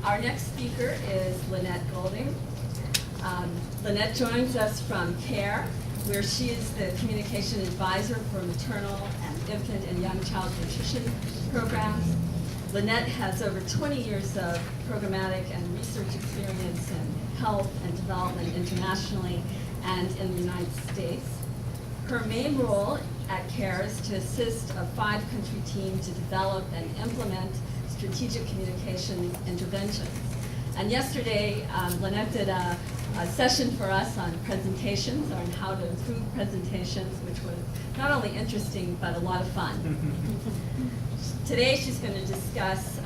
Our next speaker is Lenette Golding. Lenette joins us from CARE, where she is the communication advisor for maternal and infant and young child nutrition programs. Lenette has over 20 years of programmatic and research experience in health and development internationally and in the United States. Her main role at CARE is to assist a 5-country team to develop and implement strategic communication interventions. And yesterday, Lenette did a session for us on presentations, on how to improve presentations, which was not only interesting, but a lot of fun. Today, she's going to discuss the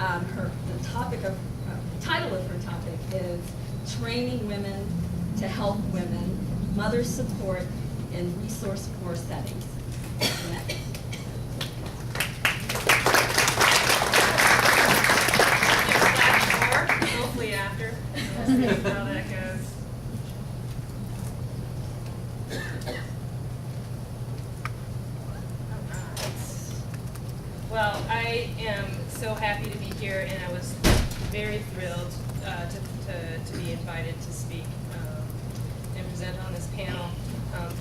title of her topic is Training Women to Help Women, Mother Support in Resource-Poor Settings. Lenette. Hopefully after. We'll see how that goes. Well, I am so happy to be here, and I was very thrilled to be invited to speak and present on this panel.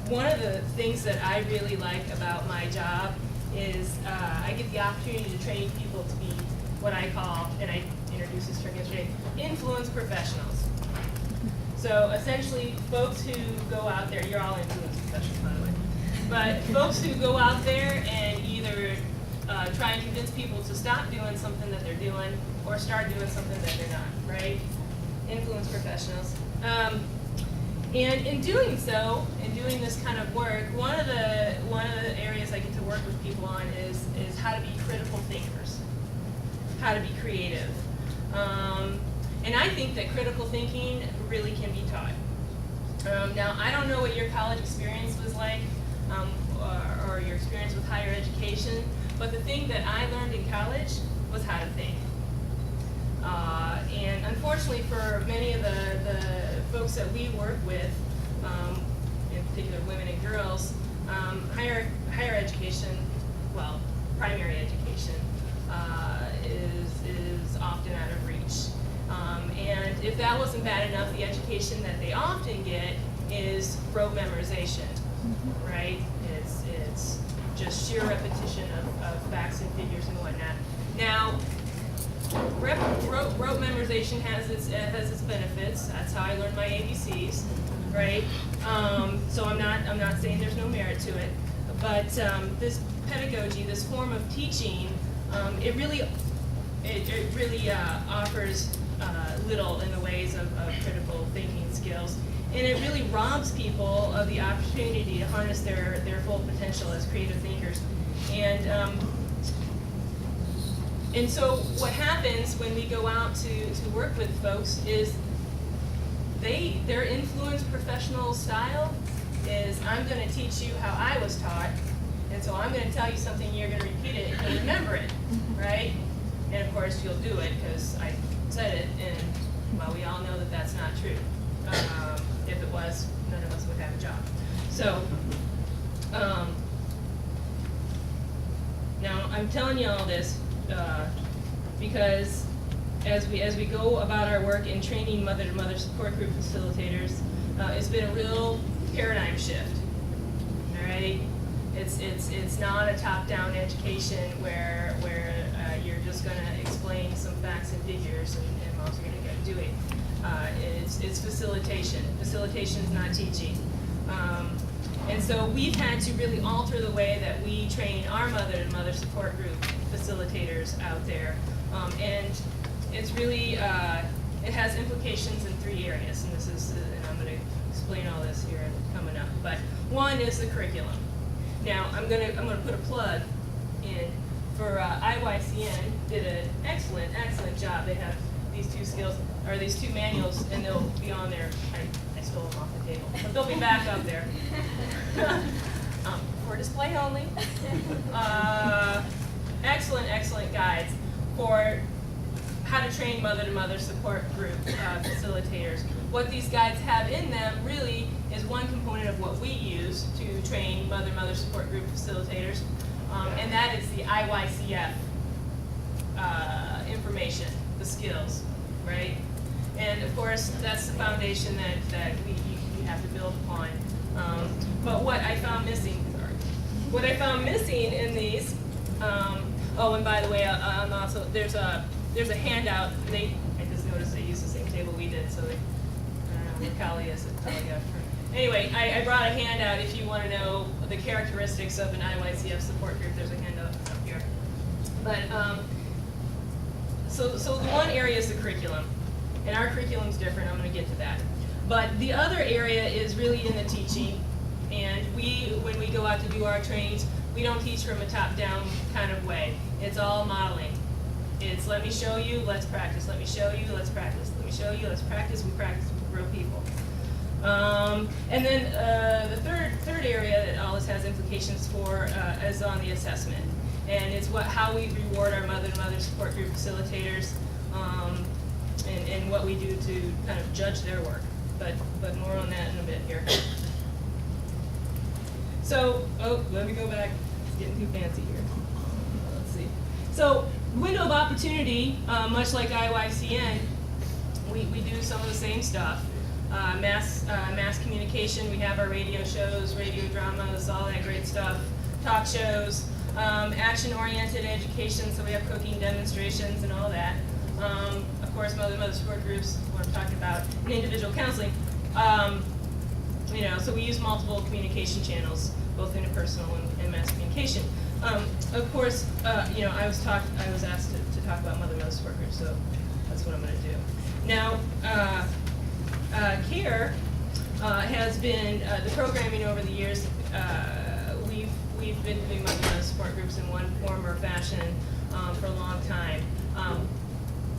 One of the things that I really like about my job is I get the opportunity to train people to be what I call, and I introduced this term yesterday, influence professionals. So essentially, folks who go out there, you're all influence professionals, by the way, but folks who go out there and either try and convince people to stop doing something that they're doing or start doing something that they're not, right? Influence professionals. And in doing so, in doing this kind of work, one of the areas I get to work with people on is how to be critical thinkers, how to be creative. And I think that critical thinking really can be taught. Now, I don't know what your college experience was like, or your experience with higher education, but the thing that I learned in college was how to think. And unfortunately for many of the folks that we work with, in particular women and girls, higher education, well, primary education, is often out of reach. And if that wasn't bad enough, the education that they often get is rote memorization, right? It's just sheer repetition of facts and figures and whatnot. Now, rote memorization has its benefits. That's how I learned my ABCs, right? So I'm not saying there's no merit to it, but this pedagogy, this form of teaching, it really offers little in the ways of critical thinking skills, and it really robs people of the opportunity to harness their full potential as creative thinkers. And so what happens when we go out to work with folks is their influence professional style is, I'm going to teach you how I was taught, and so I'm going to tell you something, you're going to repeat it, and you'll remember it, right? And of course you'll do it because I said it, and well, we all know that that's not true. If it was, none of us would have a job. So, now I'm telling you all this because as we go about our work in training mother-to-mother support group facilitators, it's been a real paradigm shift. All right, it's not a top-down education where you're just going to explain some facts and figures and most you're going to go do it. It's facilitation. Facilitation is not teaching. And so we've had to really alter the way that we train our mother-to-mother support group facilitators out there. And it's really, it has implications in 3 areas, and and I'm going to explain all this here coming up. But one is the curriculum. Now, I'm going to put a plug in for IYCN. Did an excellent job. They have these 2 skills, or these 2 manuals, and they'll be on there. I stole them off the table, but they'll be back up there. For display only. Excellent guides for how to train mother-to-mother support group facilitators. What these guides have in them really is one component of what we use to train mother-mother support group facilitators, and that is the IYCF information, the skills. right? And of course, that's the foundation that we have to build upon. But what I found missing in these, oh, and by the way, I'm also, there's a handout. I just noticed they used the same table we did, so they, I don't know where Callie is. Anyway, I brought a handout if you want to know the characteristics of an IYCF support group. There's a handout up here. But so the one area is the curriculum, and our curriculum's different. I'm going to get to that. But the other area is really in the teaching, and when we go out to do our trainings, we don't teach from a top-down kind of way. It's all modeling. It's let me show you, let's practice. Let me show you, let's practice. Let me show you, let's practice. We practice with real people. And then the third area that always has implications for is on the assessment, and it's how we reward our mother-to-mother support group facilitators, and what we do to kind of judge their work. But more on that in a bit here. So, let me go back. It's getting too fancy here. Let's see. So, window of opportunity, much like IYCN, we do some of the same stuff. Mass communication, we have our radio shows, radio dramas, all that great stuff, talk shows, action-oriented education, so we have cooking demonstrations and all that. Of course, mother support groups, what I'm talking about, and individual counseling. So we use multiple communication channels, both interpersonal and mass communication. Of course, I was asked to talk about mother support groups, so that's what I'm going to do. Now, CARE has been the programming over the years. We've been doing mother support groups in one form or fashion for a long time.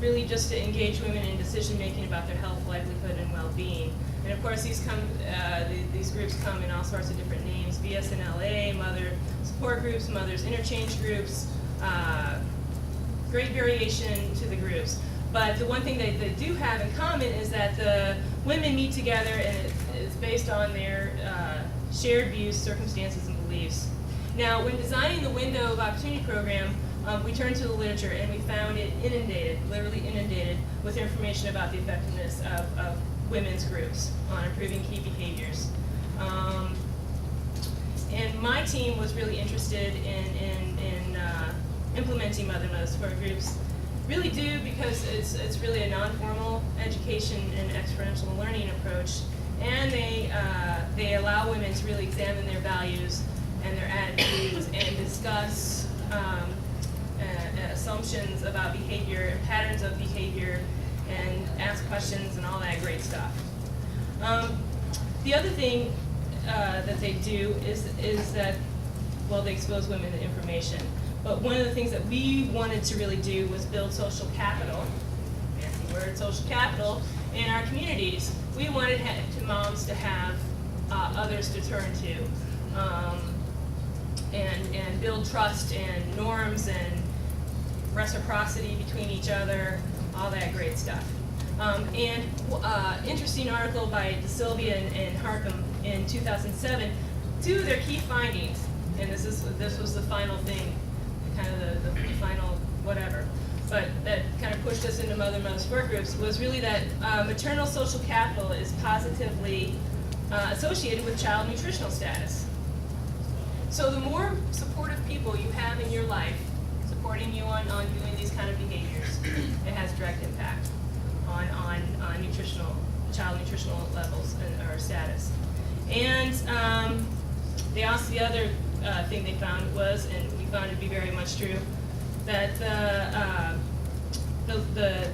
Really, just to engage women in decision making about their health, livelihood, and well-being. And of course, these groups come in all sorts of different names: VSNLA, mother support groups, mothers interchange groups. Great variation to the groups. But the one thing they do have in common is that the women meet together, and it's based on their shared views, circumstances, and beliefs. Now, when designing the Window of Opportunity program, we turned to the literature, and we found it inundated, literally inundated, with information about the effectiveness of women's groups on improving key behaviors. And my team was really interested in implementing mother support groups. Really do, because it's really a non-formal education and experiential learning approach, and they allow women to really examine their values and their attitudes and discuss assumptions about behavior and patterns of behavior and ask questions and all that great stuff. The other thing that they do is that, well, they expose women to information. But one of the things that we wanted to really do was build social capital, fancy word, social capital, in our communities. We wanted moms to have others to turn to, and build trust and norms and reciprocity between each other, all that great stuff. Interesting article by DeSilvia and Harcum in 2007. Two of their key findings, and this was the final thing, kind of the final whatever, but that kind of pushed us into mother support groups, was really that maternal social capital is positively associated with child nutritional status. So the more supportive people you have in your life, supporting you on doing these kind of behaviors, it has direct impact on child nutritional levels or status. And the other thing they found was, and we found it to be very much true, that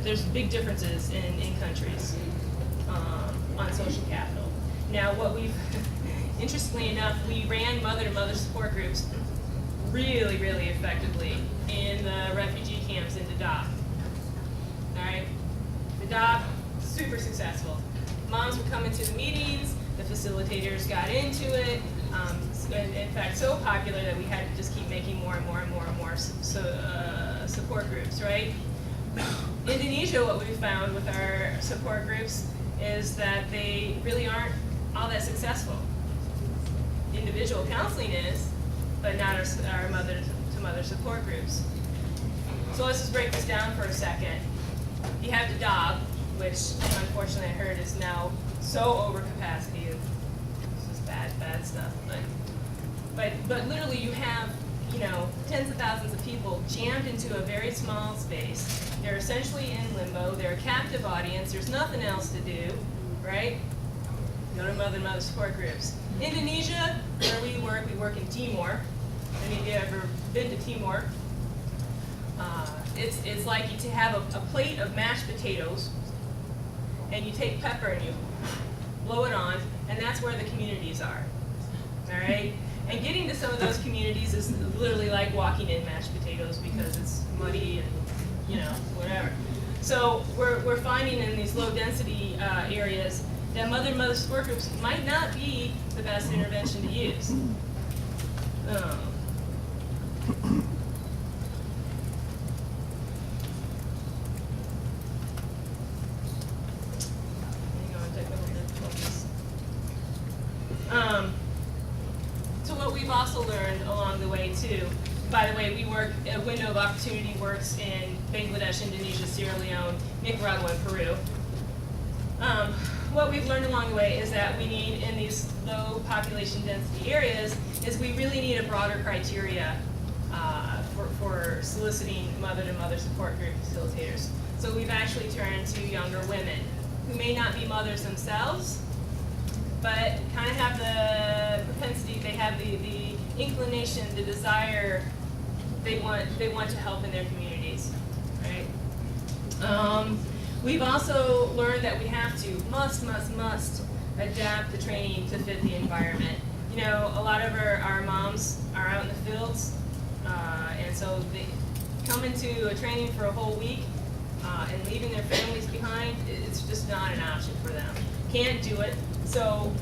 there's big differences in countries on social capital. Now, interestingly enough, we ran mother-to-mother support groups really, really effectively in the refugee camps in Dadaab. All right, Dadaab, super successful. Moms would come into the meetings, the facilitators got into it. In fact, so popular that we had to just keep making more and more and more and more support groups, right? Indonesia, what we found with our support groups is that they really aren't all that successful. Individual counseling is, but not our mother-to-mother support groups. So let's just break this down for a second. You have the DOB, which unfortunately I heard is now so over capacity. It's just bad stuff. But literally you have, tens of thousands of people jammed into a very small space. They're essentially in limbo. They're a captive audience. There's nothing else to do, right? Go to mother support groups. Indonesia, where we work in Timor. Any of you ever been to Timor? It's like you have a plate of mashed potatoes, and you take pepper and you blow it on, and that's where the communities are. All right? And getting to some of those communities is literally like walking in mashed potatoes because it's muddy and, whatever. So we're finding in these low density areas that mother support groups might not be the best intervention to use. So what we've also learned along the way too, by the way, a window of opportunity works in Bangladesh, Indonesia, Sierra Leone, Nicaragua, and Peru. What we've learned along the way is that we need, in these low population density areas, is we really need a broader criteria for soliciting mother-to-mother support group facilitators. So we've actually turned to younger women who may not be mothers themselves, but kind of have the propensity, they have the inclination, the desire, they want to help in their communities, right? We've also learned that we have to, must adapt the training to fit the environment. A lot of our moms are out in the fields, and so they come into a training for a whole week, and leaving their families behind, it's just not an option for them. Can't do it. So,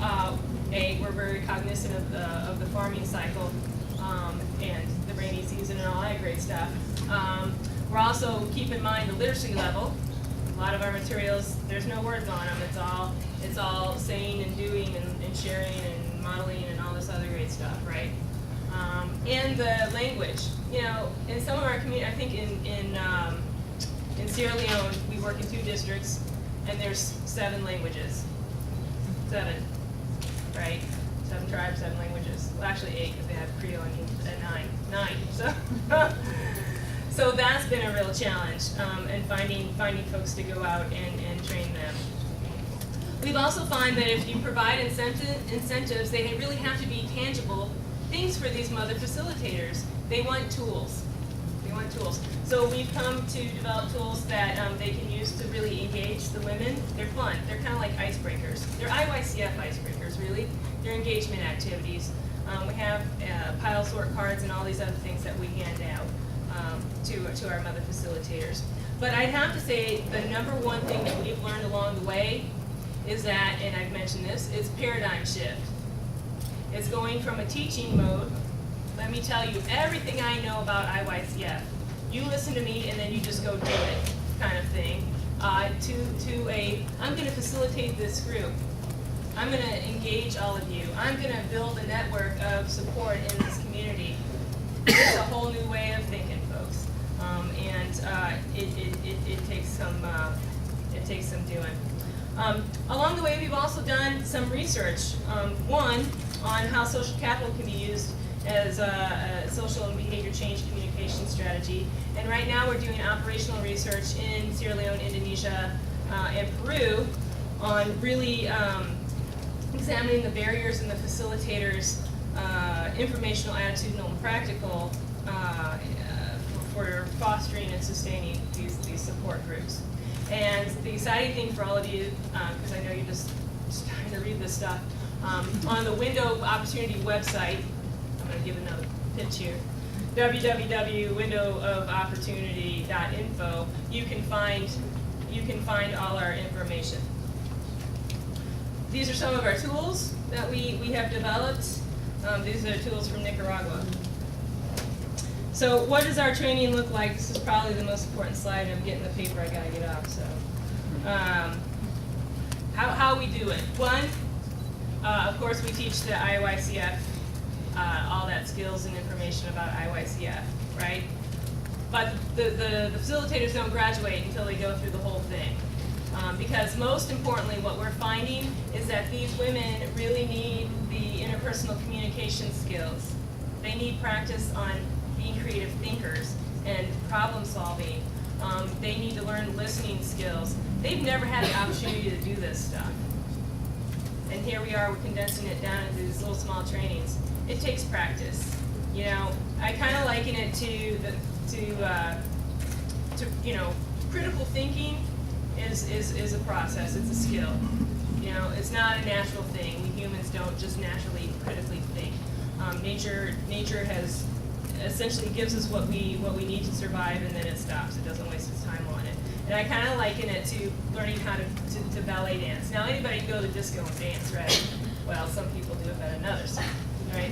we're very cognizant of the farming cycle, and the rainy season and all that great stuff. We're also keep in mind the literacy level. A lot of our materials, there's no words on them. It's all saying and doing and sharing and modeling and all this other great stuff, right? And the language. In some of our community, I think in Sierra Leone, we work in 2 districts, and there's 7 languages. 7, right? 7 tribes, 7 languages. Well, actually 8, because they have Creole and 9. So, so that's been a real challenge, and finding folks to go out and train them. We've also found that if you provide incentives, they really have to be tangible things for these mother facilitators. They want tools. So we've come to develop tools that they can use to really engage the women. They're fun. They're kind of like icebreakers. They're IYCF icebreakers, really. They're engagement activities. We have pile sort cards and all these other things that we hand out to our mother facilitators. But I'd have to say the number one thing that we've learned along the way is that, and I've mentioned this, is paradigm shift. It's going from a teaching mode, let me tell you everything I know about IYCF. You listen to me and then you just go do it kind of thing, to a, I'm going to facilitate this group. I'm going to engage all of you. I'm going to build a network of support in this community. It's a whole new way of thinking, folks, and it takes some doing. Along the way, we've also done some research. One, on how social capital can be used as a social and behavior change communication strategy. And right now we're doing operational research in Sierra Leone, Indonesia, and Peru on really examining the barriers and the facilitators, informational, attitudinal, and practical for fostering and sustaining these support groups. And the exciting thing for all of you, because I know you're just trying to read this stuff, on the Window of Opportunity website, I'm going to give another pitch here, www.windowofopportunity.info, you can find all our information. These are some of our tools that we have developed. These are tools from Nicaragua. So what does our training look like? This is probably the most important slide. I'm getting the paper, I gotta get off. So how we do it. One, of course, we teach the IYCF all that skills and information about IYCF, right? but the facilitators don't graduate until they go through the whole thing. Because most importantly, what we're finding is that these women really need the interpersonal communication skills. They need practice on being creative thinkers and problem solving. They need to learn listening skills. They've never had the opportunity to do this stuff. And here we are, we're condensing it down into these little small trainings. It takes practice. You know, I kind of liken it to you know, critical thinking is a process, it's a skill. You know, it's not a natural thing. We humans don't just naturally critically think. Nature has essentially gives us what we need to survive, and then it stops. It doesn't waste its time on it. And I kind of liken it to learning how to ballet dance. Now, anybody can go to disco and dance, right? Well, some people do it better than others, right?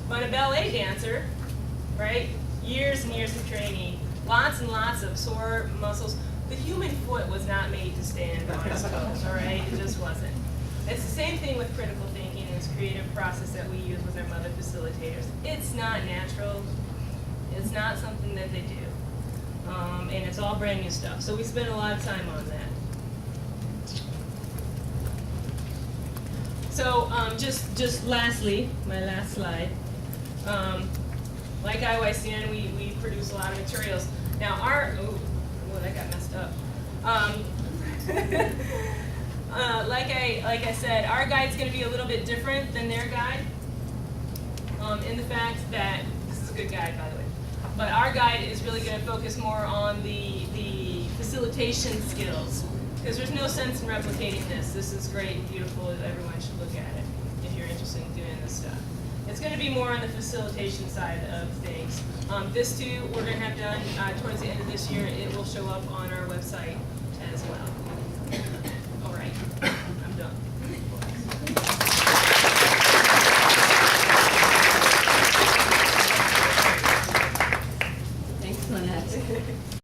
But a ballet dancer, right? Years and years of training, lots and lots of sore muscles. The human foot was not made to stand on its toes, all right? It just wasn't. It's the same thing with critical thinking and this creative process that we use with our mother facilitators. It's not natural. It's not something that they do. And it's all brand new stuff. So we spend a lot of time on that. So just lastly, my last slide. Like IYCN, we produce a lot of materials. Now that got messed up. Like I said, our guide's going to be a little bit different than their guide, in the fact that this is a good guide, by the way. But our guide is really going to focus more on the facilitation skills, because there's no sense in replicating this. This is great and beautiful. Everyone should look at it if you're interested in doing this stuff. It's going to be more on the facilitation side of things. This too, we're going to have done towards the end of this year. It will show up on our website.